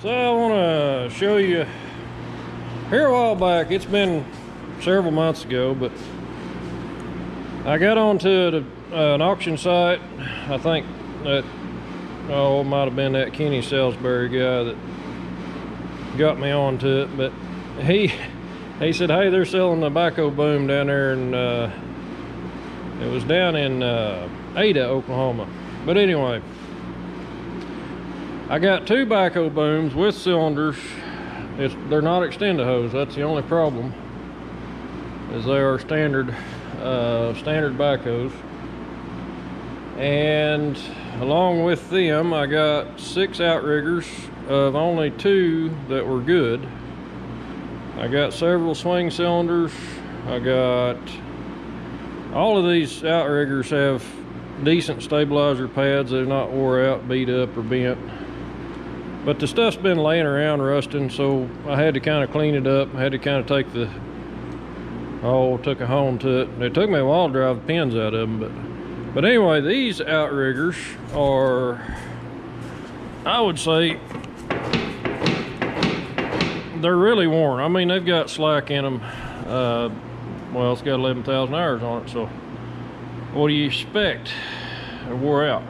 So I want to show you here a while back. It's been several months ago, but I got onto an auction site. I think that it might have been that Kenny Salisbury guy that got me onto it, but he said, hey, they're selling the Backhoe boom down there, and it was down in Ada, Oklahoma. But anyway, I got two Backhoe booms with cylinders. They're not extendo hose. That's the only problem, is they are standard backhoes. And along with them, I got 6 outriggers of only 2 that were good. I got several swing cylinders. I got all of these outriggers have decent stabilizer pads. They're not wore out, beat up, or bent. But the stuff's been laying around rusting, so I had to kind of clean it up. I had to kind of took a hone to it. It took me a while to drive the pins out of them, but anyway, these outriggers are, I would say, they're really worn. I mean, they've got slack in them. Well, it's got 11,000 hours on it, so what do you expect? They're wore out.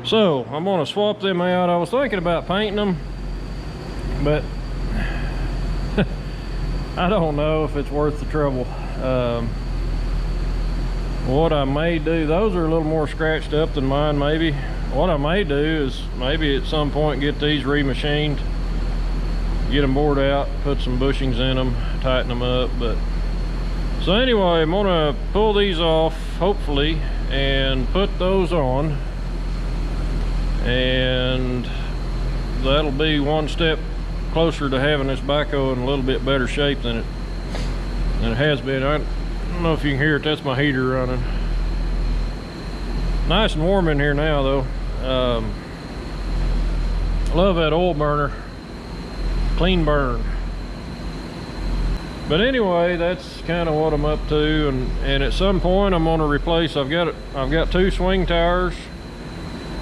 So I'm gonna swap them out. I was thinking about painting them, but I don't know if it's worth the trouble. What I may do, those are a little more scratched up than mine maybe. What I may do is maybe at some point get these remachined, get them bored out, put some bushings in them, tighten them up. But so anyway, I'm gonna pull these off hopefully and put those on, and that'll be one step closer to having this backhoe in a little bit better shape than it has been. I don't know if you can hear it, that's my heater running. Nice and warm in here now though. Love that oil burner, clean burn. But anyway, that's kind of what I'm up to, and at some point I'm going to replace. I've got 2 swing towers,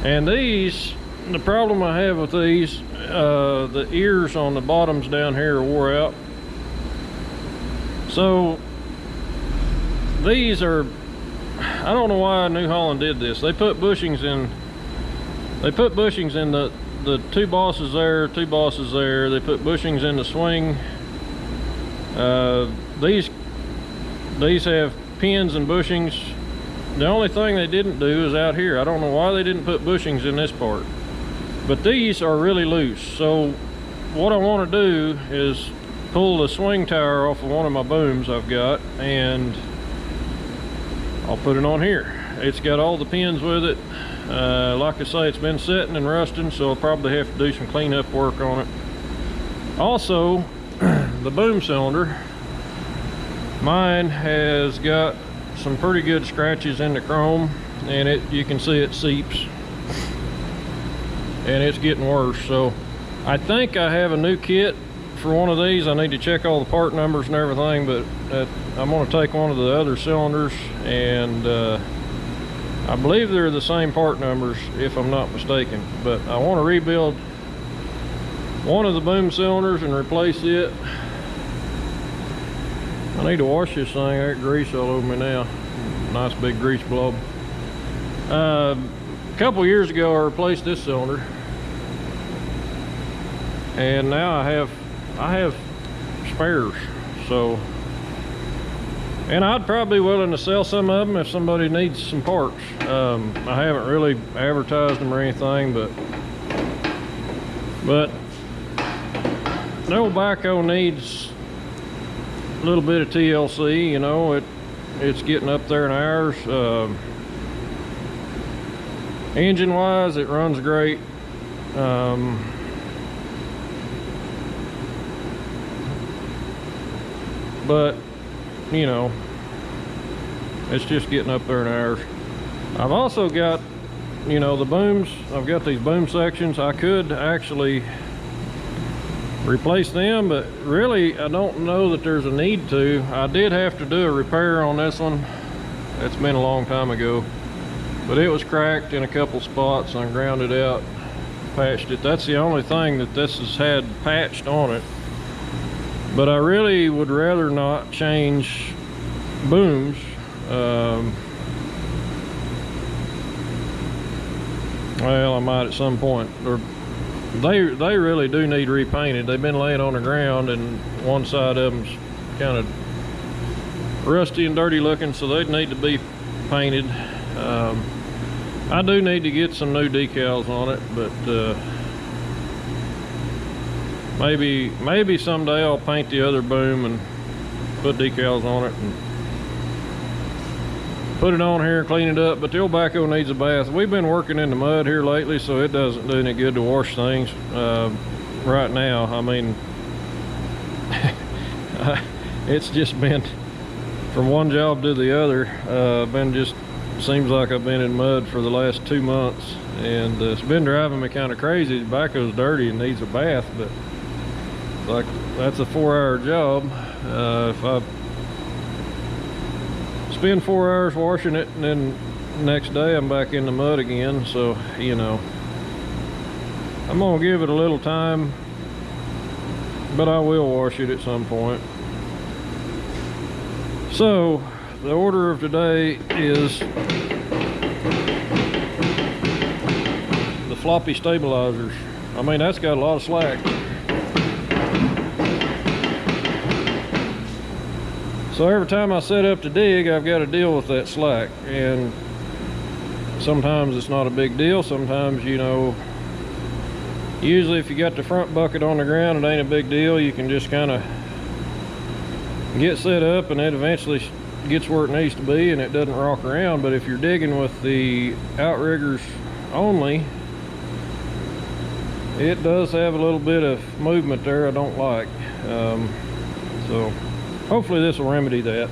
and these, the problem I have with these, the ears on the bottoms down here are wore out. So these are, I don't know why New Holland did this. They put bushings in the 2 bosses there, 2 bosses there. They put bushings in the swing. These have pins and bushings. The only thing they didn't do is out here. I don't know why they didn't put bushings in this part, but these are really loose. So what I want to do is pull the swing tower off of one of my booms I've got, and I'll put it on here. It's got all the pins with it. Like I say, it's been setting and rusting, so I'll probably have to do some cleanup work on it. Also, the boom cylinder, mine has got some pretty good scratches in the chrome, and you can see it seeps, and it's getting worse. So I think I have a new kit for one of these. I need to check all the part numbers and everything, but I'm going to take one of the other cylinders, and I believe they're the same part numbers if I'm not mistaken. But I want to rebuild one of the boom cylinders and replace it. I need to wash this thing. I got grease all over me now. Nice big grease blob. A couple years ago I replaced this cylinder, and now I have spares. So, and I'd probably be willing to sell some of them if somebody needs some parts. I haven't really advertised them or anything, but the old backhoe needs a little bit of TLC, you know. It's getting up there in hours. Engine wise, it runs great. But you know, it's just getting up there in hours. I've also got, you know, the booms. I've got these boom sections. I could actually replace them, but really I don't know that there's a need to. I did have to do a repair on this one. It's been a long time ago, but it was cracked in a couple spots, and I ground it out patched it. That's the only thing that this has had patched on it. But I really would rather not change booms. Well, I might at some point. They really do need repainted. They've been laying on the ground and one side of them's kind of rusty and dirty looking, so they'd need to be painted. I do need to get some new decals on it, but maybe someday I'll paint the other boom and put decals on it and put it on here and clean it up. But the old backhoe needs a bath. We've been working in the mud here lately, so it doesn't do any good to wash things right now. I mean, it's just been from one job to the other. Seems like I've been in mud for the last 2 months, and it's been driving me kind of crazy. The backhoe's dirty and needs a bath, but like, that's a 4-hour job. If I spend 4 hours washing it and then next day I'm back in the mud again, so you know, I'm gonna give it a little time, but I will wash it at some point. So the order of today is the floppy stabilizers. I mean, that's got a lot of slack. So every time I set up to dig, I've got to deal with that slack. And sometimes it's not a big deal. Sometimes, you know, usually if you got the front bucket on the ground, it ain't a big deal. You can just kind of get set up and it eventually gets where it needs to be and it doesn't rock around. But if you're digging with the outriggers only, it does have a little bit of movement there I don't like. So hopefully this will remedy that.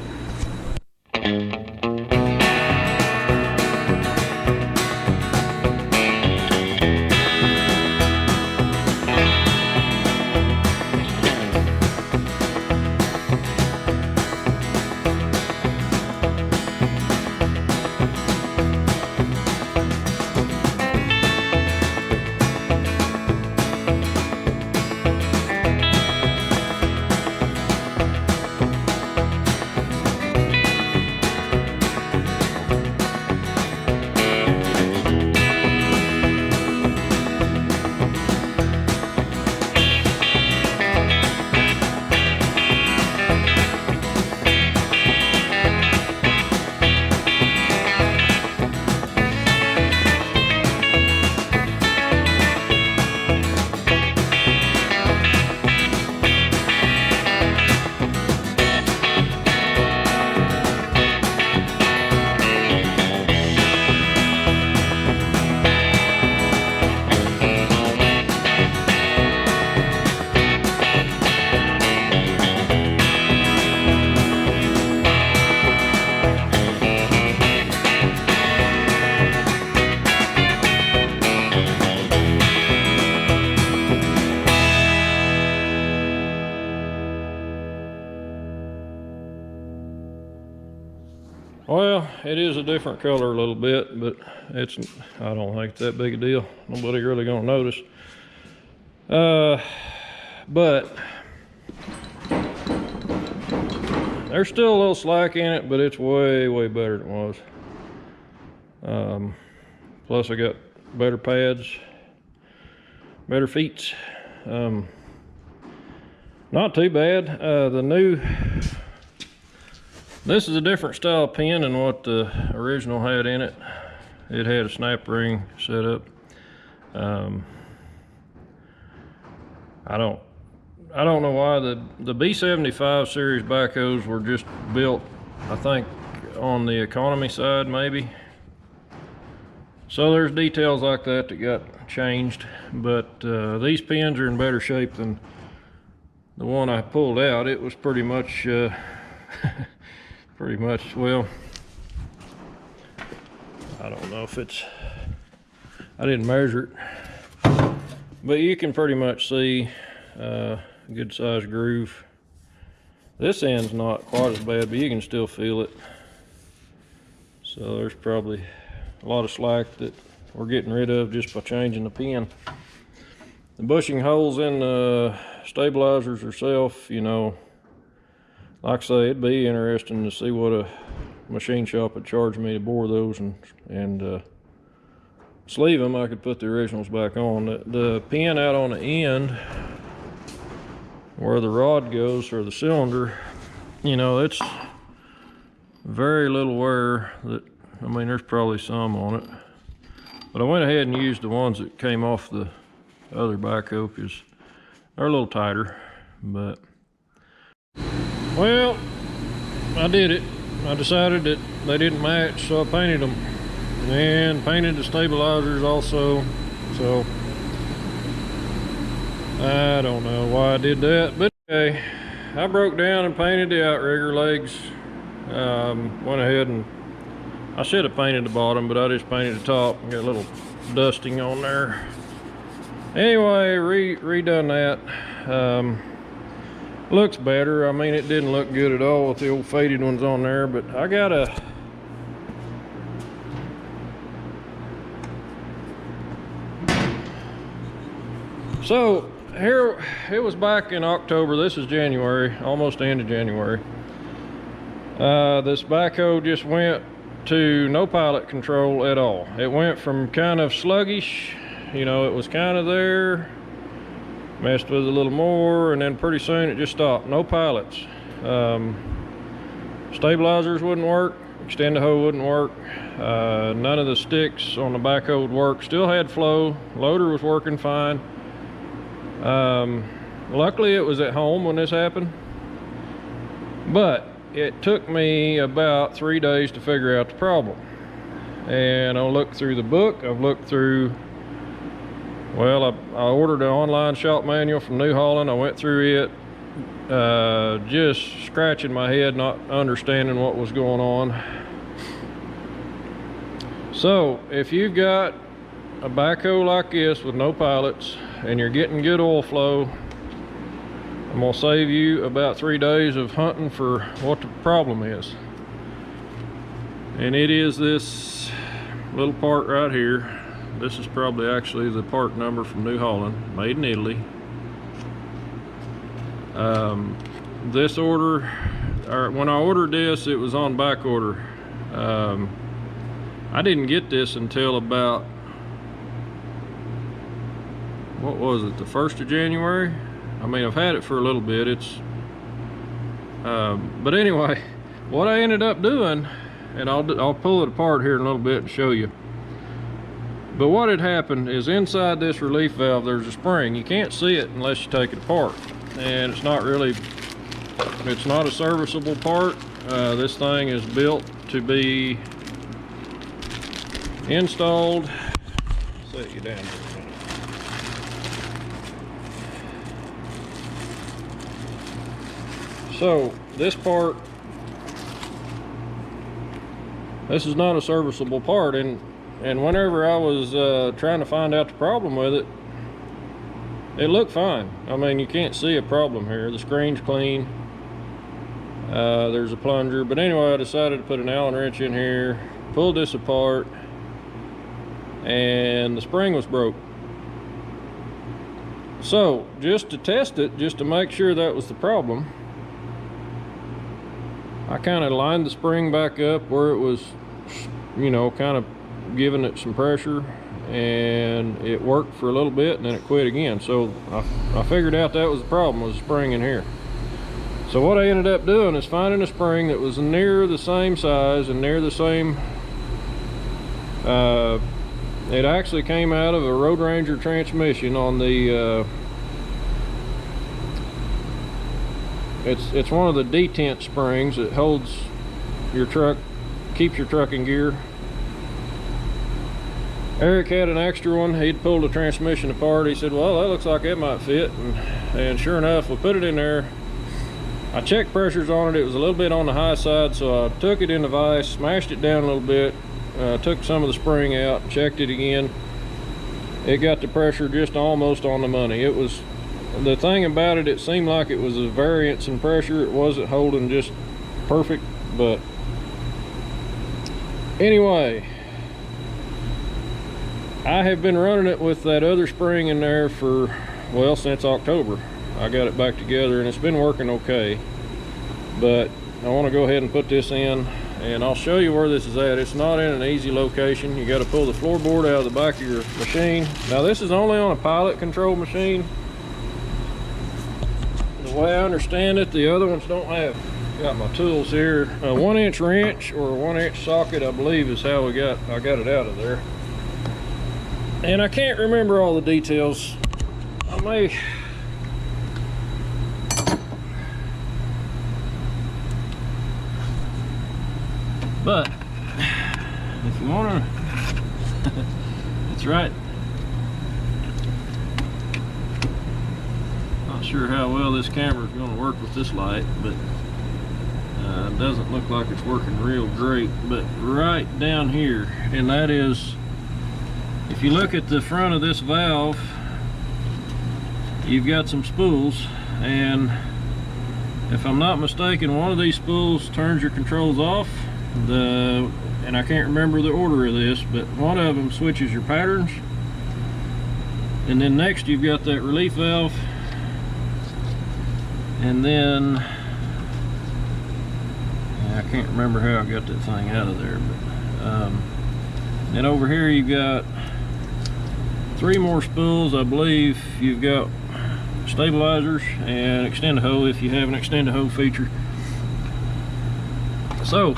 Well, it is a different color a little bit, but I don't think it's that big a deal. Nobody really gonna notice. But there's still a little slack in it, but it's way, way better than it was. Plus I got better pads, better feet. Not too bad. This is a different style pin than what the original had in it. It had a snap ring set up. I don't know why the B95 series backhoes were just built, I think, on the economy side maybe. So there's details like that that got changed, but these pins are in better shape than the one I pulled out. It was pretty much well, I don't know if it's, I didn't measure it, but you can pretty much see a good sized groove. This end's not quite as bad, but you can still feel it. So there's probably a lot of slack that we're getting rid of just by changing the pin. The bushing holes in the stabilizers herself, you know, like I say, it'd be interesting to see what a machine shop would charge me to bore those and sleeve them. I could put the originals back on. The pin out on the end where the rod goes, or the cylinder, you know, it's very little wear. I mean, there's probably some on it, but I went ahead and used the ones that came off the other backhoe because they're a little tighter. But well, I did it. I decided that they didn't match, so I painted them and painted the stabilizers also. So I don't know why I did that, but okay, I broke down and painted the outrigger legs. Went ahead and I should have painted the bottom, but I just painted the top. Got a little dusting on there. Anyway, redone that. Looks better. I mean, it didn't look good at all with the old faded ones on there, but I got a so here it was back in October. This is January, almost the end of January. This backhoe just went to no pilot control at all. It went from kind of sluggish, you know, it was kind of there, messed with it a little more, and then pretty soon it just stopped. No pilots. Stabilizers wouldn't work, extend the hoe wouldn't work, none of the sticks on the backhoe would work. Still had flow, loader was working fine. Luckily it was at home when this happened, but it took me about 3 days to figure out the problem. And I looked through the book, I've looked through, well, I ordered an online shop manual from New Holland. I went through it, just scratching my head, not understanding what was going on. So if you've got a backhoe like this with no pilots and you're getting good oil flow, I'm gonna save you about 3 days of hunting for what the problem is. And it is this little part right here. This is probably actually the part number from New Holland, made in Italy. This order, or when I ordered this, it was on back order. I didn't get this until about, what was it, the 1st of January? I mean, I've had it for a little bit. It's but anyway, what I ended up doing, and I'll pull it apart here in a little bit and show you. But what had happened is inside this relief valve there's a spring. You can't see it unless you take it apart, and it's not a serviceable part. This thing is built to be installed. Set you down here. So this part, this is not a serviceable part, and whenever I was trying to find out the problem with it, it looked fine. I mean, you can't see a problem here. The screen's clean. There's a plunger, but anyway, I decided to put an Allen wrench in here, pulled this apart, and the spring was broke. So just to test it, just to make sure that was the problem, I kind of lined the spring back up where it was, you know, kind of giving it some pressure, and it worked for a little bit and then it quit again. So I figured out that was the problem, was the spring in here. So what I ended up doing is finding a spring that was near the same size and near the same, it actually came out of a Road Ranger transmission on the it's one of the detent springs that holds your truck, keeps your truck in gear. Eric had an extra one. He'd pulled the transmission apart. He said, well, that looks like it might fit, and sure enough, we put it in there. I checked pressures on it. It was a little bit on the high side, so I took it in the vise, smashed it down a little bit, took some of the spring out, checked it again. It got the pressure just almost on the money. It was, the thing about it, it seemed like it was a variance in pressure. It wasn't holding just perfect, but anyway, I have been running it with that other spring in there for, well, since October. I got it back together and it's been working okay. But I want to go ahead and put this in, and I'll show you where this is at. It's not in an easy location. You got to pull the floorboard out of the back of your machine. Now this is only on a pilot control machine. The way I understand it, the other ones don't have. Got my tools here. A 1-inch wrench or a 1-inch socket, I believe, is how I got it out of there. And I can't remember all the details. I may. But if you want to, it's right. Not sure how well this camera is going to work with this light, but it doesn't look like it's working real great. But right down here, and that is, if you look at the front of this valve, you've got some spools, and if I'm not mistaken, one of these spools turns your controls off. And I can't remember the order of this, but one of them switches your patterns, and then next you've got that relief valve, and then I can't remember how I got that thing out of there, but then over here you've got 3 more spools. I believe you've got stabilizers and extend a hoe if you have an extend a hoe feature. So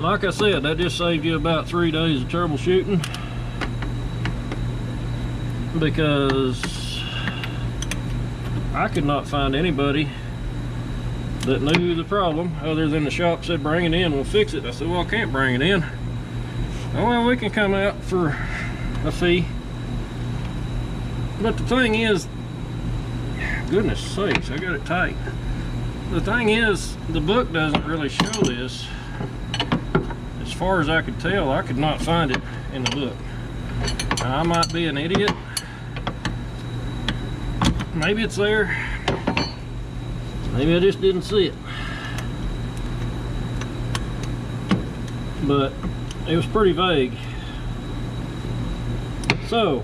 like I said, that just saved you about 3 days of troubleshooting, because I could not find anybody that knew the problem other than the shop said bring it in, we'll fix it. I said, well, I can't bring it in. Oh, well, we can come out for a fee. But the thing is, goodness sakes, I got it tight. The thing is, the book doesn't really show this. As far as I could tell, I could not find it in the book. Now, I might be an idiot. Maybe it's there. Maybe I just didn't see it. But it was pretty vague. So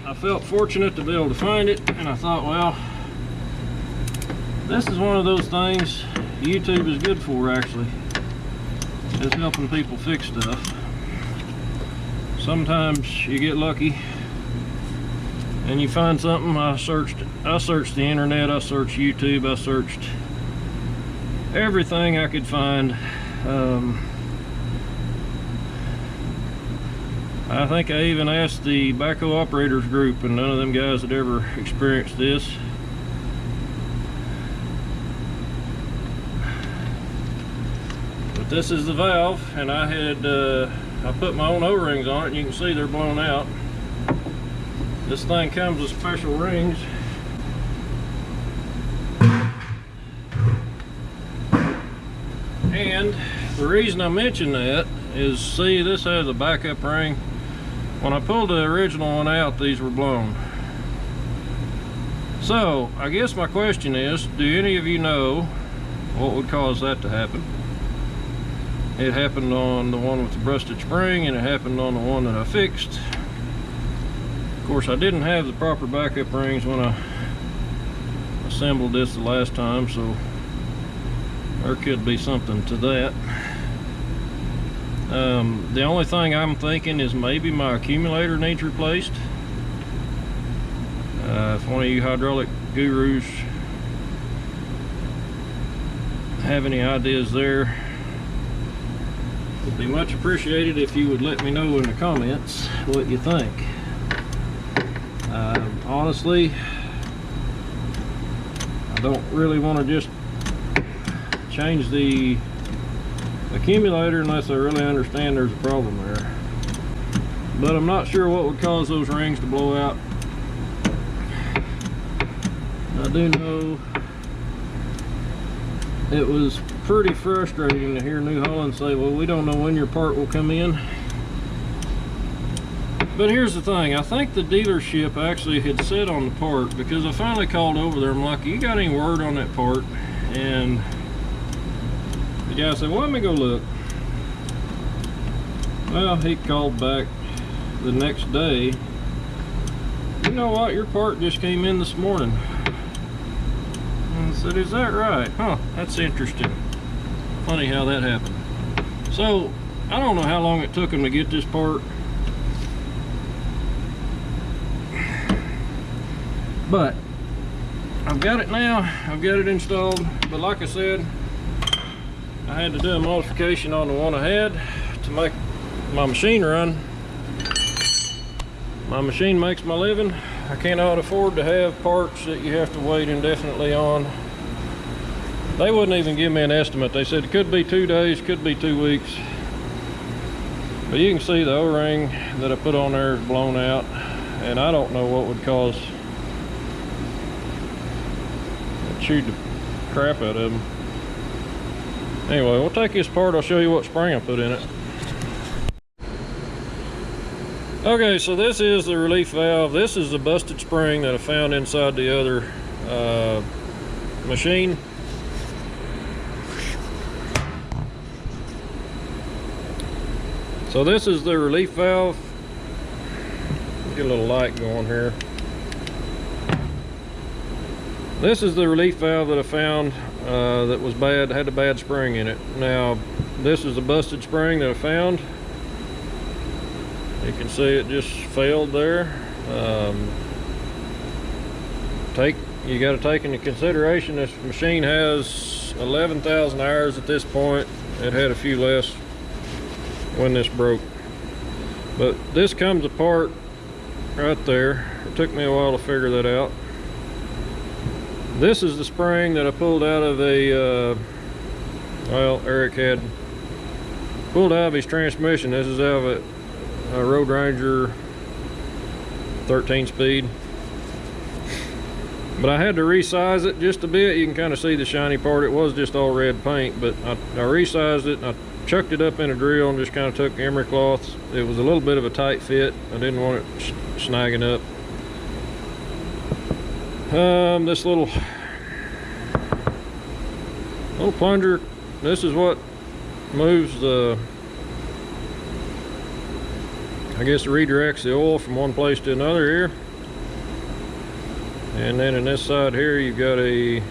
I felt fortunate to be able to find it, and I thought, well, this is one of those things YouTube is good for, actually. It's helping people fix stuff. Sometimes you get lucky and you find something. I searched the internet, I searched YouTube, I searched everything I could find. I think I even asked the Backhoe operators group, and none of them guys had ever experienced this. But this is the valve, and I put my own O-rings on it, and you can see they're blown out. This thing comes with special rings. And the reason I mention that is, see, this has a backup ring. When I pulled the original one out, these were blown. So I guess my question is, do any of you know what would cause that to happen? It happened on the one with the rusted spring, and it happened on the one that I fixed. Of course, I didn't have the proper backup rings when I assembled this the last time, so there could be something to that. The only thing I'm thinking is maybe my accumulator needs replaced. If one of you hydraulic gurus have any ideas there, it would be much appreciated if you would let me know in the comments what you think. Honestly, I don't really want to just change the accumulator unless I really understand there's a problem there. But I'm not sure what would cause those rings to blow out. I do know it was pretty frustrating to hear New Holland say, well, we don't know when your part will come in. But here's the thing, I think the dealership actually had said on the part, because I finally called over there, I'm like, you got any word on that part? And the guy said, well, let me go look. Well, he called back the next day. You know what, your part just came in this morning. And I said, is that right? Huh, that's interesting. Funny how that happened. So, I don't know how long it took him to get this part. But, I've got it now. I've got it installed. But like I said, I had to do a modification on the one I had to make my machine run. My machine makes my living. I cannot afford to have parts that you have to wait indefinitely on. They wouldn't even give me an estimate. They said it could be 2 days, could be 2 weeks. But you can see the O-ring that I put on there is blown out, and I don't know what would cause it chewed the crap out of them. Anyway, we'll take this apart. I'll show you what spring I put in it. Okay, so this is the relief valve. This is the busted spring that I found inside the other machine. So this is the relief valve. Get a little light going here. This is the relief valve that I found that was bad, had a bad spring in it. Now, this is the busted spring that I found. You can see it just failed there. You got to take into consideration this machine has 11,000 hours at this point. It had a few less when this broke. But this comes apart right there. It took me a while to figure that out. This is the spring that I pulled out of a, well, Eric had pulled out of his transmission. This is out of a Road Ranger 13 speed. But I had to resize it just a bit. You can kind of see the shiny part. It was just all red paint, but I resized it and I chucked it up in a drill and just kind of took emery cloths. It was a little bit of a tight fit. I didn't want it snagging up. This little plunger, this is what moves the, I guess, redirects the oil from one place to another here. And then in this side here you've got a,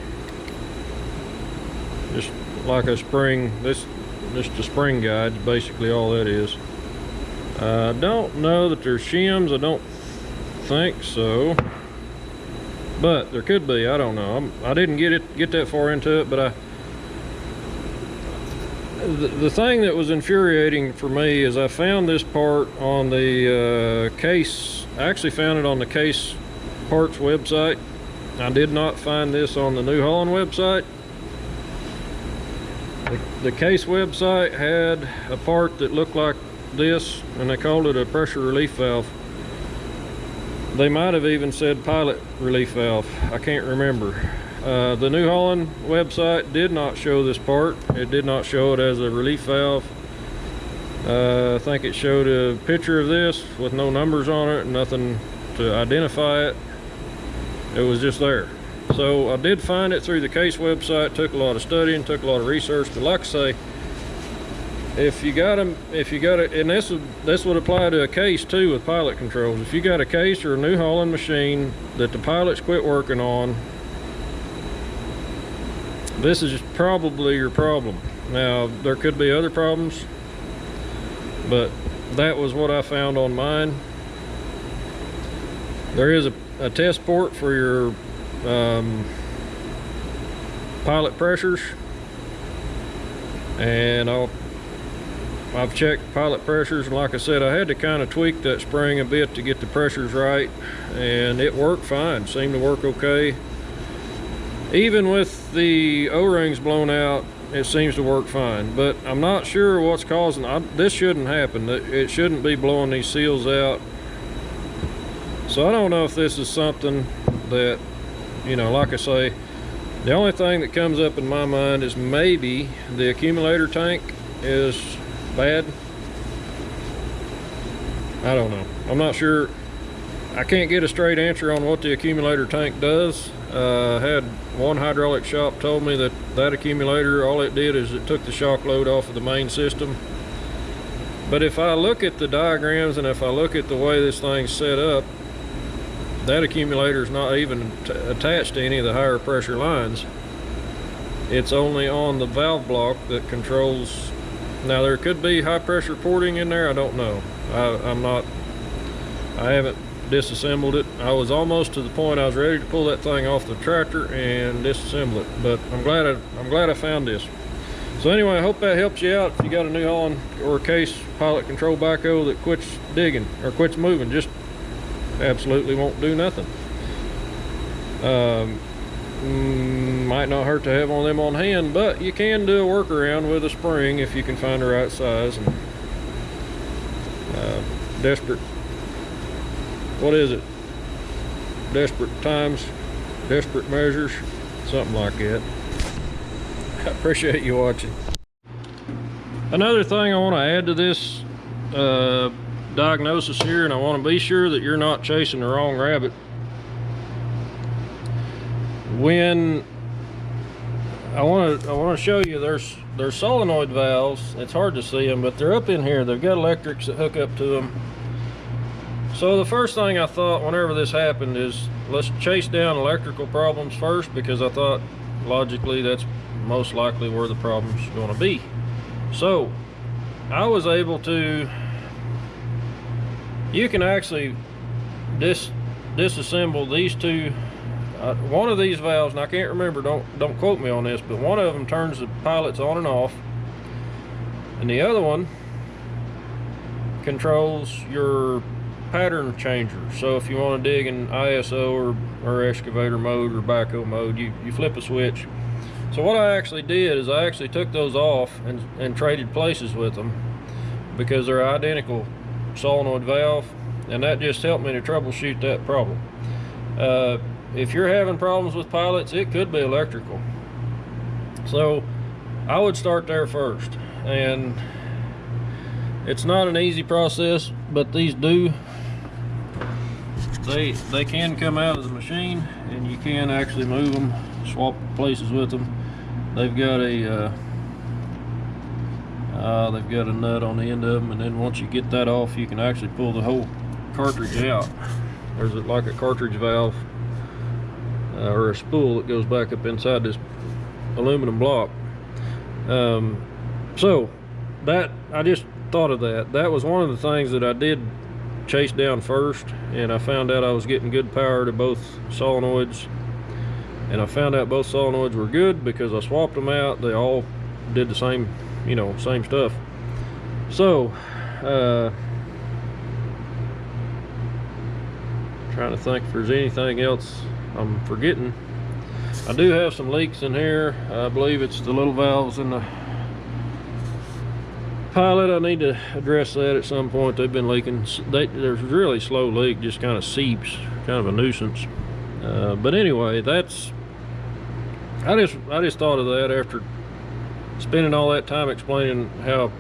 just like a spring, this just a spring guide, basically all that is. I don't know that there's shims, I don't think so, but there could be, I don't know. I didn't get that far into it, but the thing that was infuriating for me is I found this part on the case. I actually found it on the Case Parts website. I did not find this on the New Holland website. The Case website had a part that looked like this, and they called it a pressure relief valve. They might have even said pilot relief valve. I can't remember. The New Holland website did not show this part. It did not show it as a relief valve. I think it showed a picture of this with no numbers on it, nothing to identify it. It was just there. So I did find it through the Case website. Took a lot of studying, took a lot of research, but like I say, if you got it, and this would apply to a Case too with pilot controls. If you got a Case or a New Holland machine that the pilots quit working on, this is probably your problem. Now, there could be other problems, but that was what I found on mine. There is a test port for your pilot pressures, and I've checked pilot pressures, and like I said, I had to kind of tweak that spring a bit to get the pressures right, and it worked fine, seemed to work okay. Even with the O-rings blown out, it seems to work fine, but I'm not sure what's causing this. Shouldn't happen. It shouldn't be blowing these seals out. So I don't know if this is something that, you know, like I say, the only thing that comes up in my mind is maybe the accumulator tank is bad. I don't know. I'm not sure. I can't get a straight answer on what the accumulator tank does. I had one hydraulic shop told me that accumulator, all it did is it took the shock load off of the main system. But if I look at the diagrams and if I look at the way this thing's set up, that accumulator is not even attached to any of the higher pressure lines. It's only on the valve block that controls. Now there could be high pressure porting in there, I don't know. I haven't disassembled it. I was almost to the point I was ready to pull that thing off the tractor and disassemble it, but I'm glad I found this. So anyway, I hope that helps you out. If you got a New Holland or a Case pilot control backhoe that quits digging or quits moving, just absolutely won't do nothing. Might not hurt to have one of them on hand, but you can do a workaround with a spring if you can find the right size. And desperate, what is it? Desperate times, desperate measures, something like that. I appreciate you watching. Another thing I want to add to this diagnosis here, and I want to be sure that you're not chasing the wrong rabbit. When I want to show you, there's solenoid valves. It's hard to see them, but they're up in here. They've got electrics that hook up to them. So the first thing I thought whenever this happened is, let's chase down electrical problems first, because I thought logically that's most likely where the problem's going to be. So I was able to, you can actually disassemble these two. One of these valves, and I can't remember, don't quote me on this, but one of them turns the pilots on and off, and the other one controls your pattern changer. So if you want to dig in ISO or excavator mode or backhoe mode, you flip a switch. So what I actually did is I actually took those off and traded places with them, because they're identical solenoid valve, and that just helped me to troubleshoot that problem. If you're having problems with pilots, it could be electrical. So I would start there first, and it's not an easy process, but these do, they can come out of the machine, and you can actually move them, swap places with them. They've got a nut on the end of them, and then once you get that off, you can actually pull the whole cartridge out. There's like a cartridge valve or a spool that goes back up inside this aluminum block. So that, I just thought of that. That was one of the things that I did chase down first, and I found out I was getting good power to both solenoids, and I found out both solenoids were good because I swapped them out. They all did the same, you know, same stuff. So trying to think if there's anything else I'm forgetting. I do have some leaks in here. I believe it's the little valves in the pilot. I need to address that at some point. They've been leaking. There's a really slow leak, just kind of seeps, kind of a nuisance. But anyway, that's, I just thought of that after spending all that time explaining how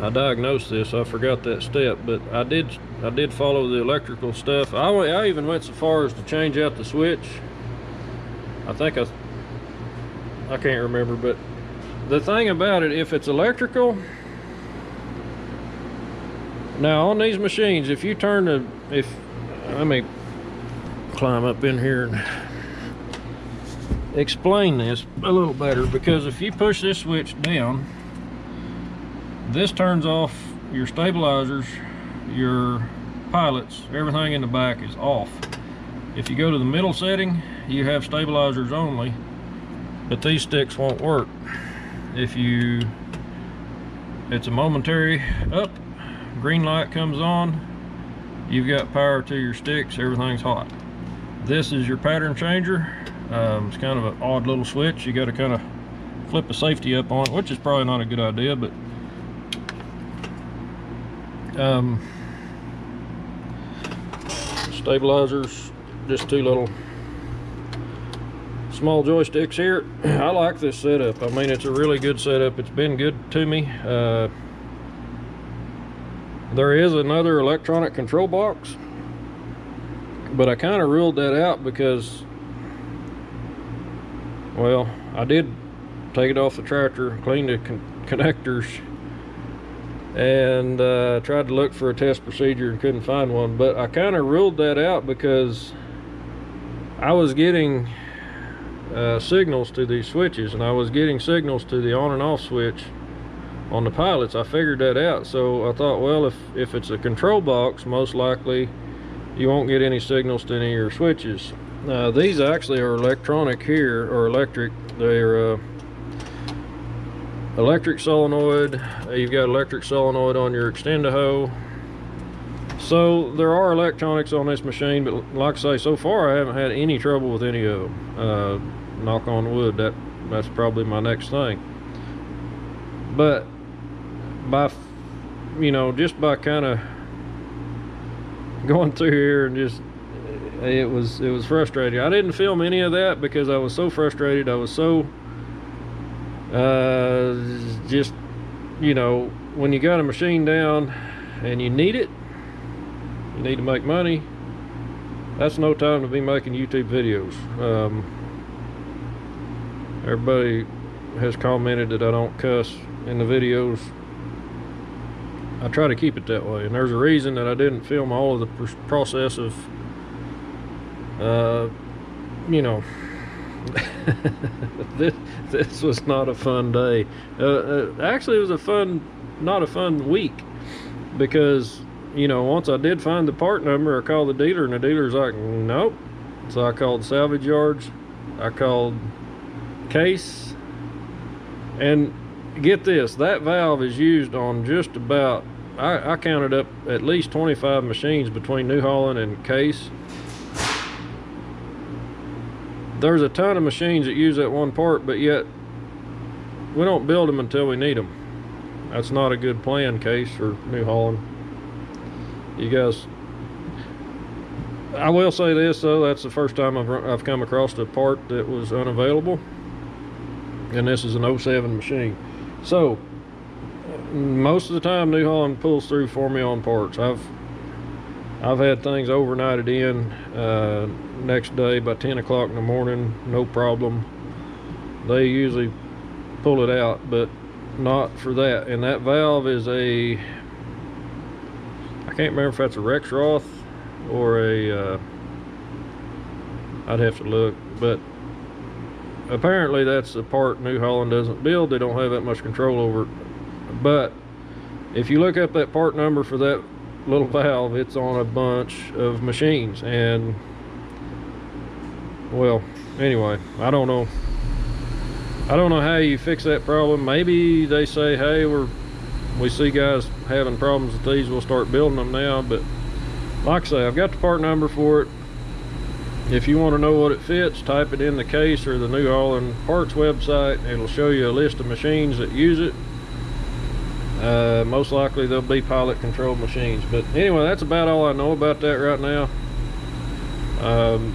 I diagnosed this. I forgot that step, but I did follow the electrical stuff. I even went so far as to change out the switch. I think I can't remember, but the thing about it, if it's electrical, now on these machines, if you turn the, let me climb up in here and explain this a little better, because if you push this switch down, this turns off your stabilizers, your pilots, everything in the back is off. If you go to the middle setting, you have stabilizers only, but these sticks won't work. It's a momentary up, green light comes on, you've got power to your sticks, everything's hot. This is your pattern changer. It's kind of an odd little switch. You got to kind of flip a safety up on it, which is probably not a good idea, but stabilizers, just two little small joysticks here. I like this setup. I mean, it's a really good setup. It's been good to me. There is another electronic control box, but I kind of ruled that out because, well, I did take it off the tractor, clean the connectors, and tried to look for a test procedure and couldn't find one. But I kind of ruled that out because I was getting signals to these switches, and I was getting signals to the on and off switch on the pilots. I figured that out, so I thought, well, if it's a control box, most likely you won't get any signals to any of your switches. These actually are electronic here, or electric. They're electric solenoid. You've got electric solenoid on your extender hoe. So there are electronics on this machine, but like I say, so far I haven't had any trouble with any of them. Knock on wood, that's probably my next thing. But by, you know, just by kind of going through here and just, it was frustrating. I didn't film any of that because I was so frustrated. I was so just, you know, when you got a machine down and you need it, you need to make money, that's no time to be making YouTube videos. Everybody has commented that I don't cuss in the videos. I try to keep it that way, and there's a reason that I didn't film all of the process of you know, this was not a fun day. Actually, it was not a fun week, because, you know, once I did find the part number, I called the dealer, and the dealer's like, nope. So I called salvage yards, I called Case, and get this, that valve is used on just about, I counted up at least 25 machines between New Holland and Case. There's a ton of machines that use that one part, but yet we don't build them until we need them. That's not a good plan, Case or New Holland. You guys, I will say this though, that's the first time I've come across a part that was unavailable, and this is an 07 machine. So most of the time New Holland pulls through for me on parts. I've had things overnighted in next day by 10 o'clock in the morning, no problem. They usually pull it out, but not for that. And that valve is a, I can't remember if that's a Rexroth or a I'd have to look, but apparently that's a part New Holland doesn't build. They don't have that much control over it. But if you look up that part number for that little valve, it's on a bunch of machines. And well, anyway, I don't know how you fix that problem. Maybe they say, hey, we see guys having problems with these, we'll start building them now. But like I say, I've got the part number for it. If you want to know what it fits, type it in the Case or the New Holland parts website. It'll show you a list of machines that use it. Most likely they'll be pilot controlled machines. But anyway, that's about all I know about that right now.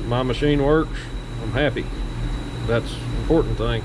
My machine works. I'm happy. That's the important thing.